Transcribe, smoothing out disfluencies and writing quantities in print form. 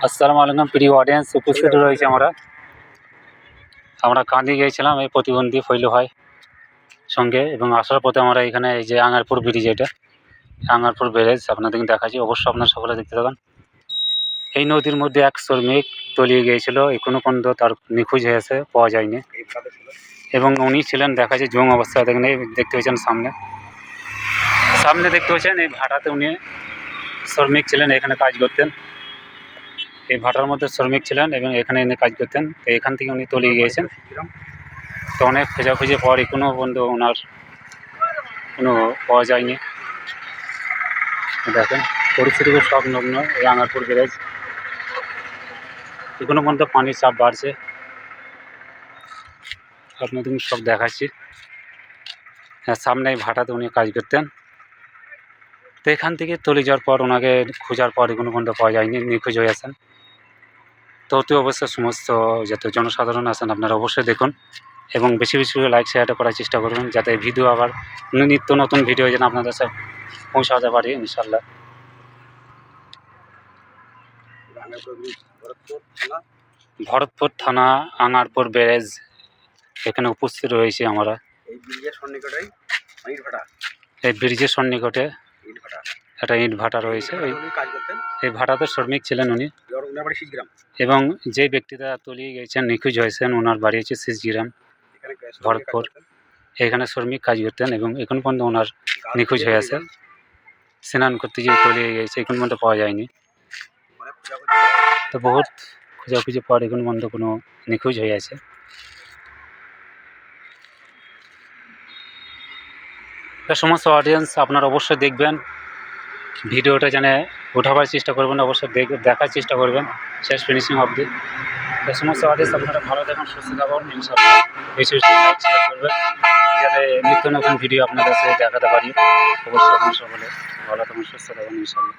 আসসালামু আলাইকুম প্রিয় অডিয়েন্স, উপস্থিত রয়েছে আমরা কান্দি গিয়েছিলাম এই প্রতিবন্ধী ফৈল ভাই সঙ্গে, এবং আসার পথে আমরা এখানে এই যে আঙ্গারপুর ব্রিজ, এটা আঙ্গারপুর ব্যারেজ আপনাদেরকে দেখাচ্ছি। অবশ্যই আপনারা সকলে দেখতে থাকুন। এই নদীর মধ্যে এক শ্রমিক তলিয়ে গিয়েছিল, এখনো পর্যন্ত তার নিখোঁজ হয়েছে, পাওয়া যায়নি। এবং উনি ছিলেন দেখা যায় জং অবস্থায়, দেখেন এই দেখতে পাচ্ছেন সামনে দেখতে পাচ্ছেন এই ভাটাতে উনি শ্রমিক ছিলেন, এখানে কাজ করতেন। এই ভাটার মধ্যে শ্রমিক ছিলেন এবং এখানে এনে কাজ করতেন। তো এখান থেকে উনি তলিয়ে গিয়েছেন। তো অনেক খোঁজাখুঁজি পর এখনো পর্যন্ত ওনার কোনো পাওয়া যায়নি। দেখেন পরিস্থিতি খুব সংলগ্ন এই আঙ্গারপুর ব্যারেজ, এখনো পর্যন্ত পানির চাপ বাড়ছে। আপনাদের সব দেখাচ্ছি। সামনে এই ভাটাতে উনি কাজ করতেন। তো এখান থেকে তলিয়ে যাওয়ার পর ওনাকে খোঁজার পর এখনো পর্যন্ত পাওয়া যায়নি, নিখোঁজ হয়ে আছেন। তো অতি অবশ্যই সমস্ত যত জনসাধারণ আছেন আপনারা অবশ্যই দেখুন এবং বেশি বেশি করে লাইক শেয়ারটা করার চেষ্টা করবেন, যাতে ভিডিও আবার নিত্য নতুন ভিডিও যেন আপনাদের সাথে পৌঁছাতে পারি ইনশাল্লাহ। ভরতপুর থানা আঙ্গারপুর ব্যারেজ, এখানে উপস্থিত রয়েছি আমরা। এই ব্রিজের সন্নিকটে একটা ইট ভাটা রয়েছে। এই ভাটাতে শ্রমিক ছিলেন উনি, এবং যে ব্যক্তিরা তলিয়ে গেছেন, নিখোঁজ হয়েছেন, ওনার বাড়ি হচ্ছে সিজগ্রাম, ভরতপুর। এখানে শ্রমিক কাজ করতেন এবং এখন পর্যন্ত ওনার নিখোঁজ হয়ে আছে। স্নান করতে গিয়ে তলিয়ে গেছে, এখন পর্যন্ত পাওয়া যায়নি। তো বহুত খোঁজাখুঁজি পর এখন পর্যন্ত কোনো নিখোঁজ হয়ে আছে। সমস্ত অডিয়েন্স আপনারা অবশ্যই দেখবেন ভিডিওটা, যেন ওঠাবার চেষ্টা করবেন, অবশ্যই দেখার চেষ্টা করবেন শেষ ফিনিশিং অবধি। সমস্ত অডিয়েন্স আপনারা ভালো থাকুন, সুস্থ থাকুন ইনশাআল্লাহ। বেশি বেশি লাইক শেয়ার করবেন, যাতে নিত্য নতুন ভিডিও আপনাদের কাছে দেখাতে পারি। অবশ্যই আপনারা সকলে ভালো থাকুন, সুস্থ থাকুন ইনশাআল্লাহ।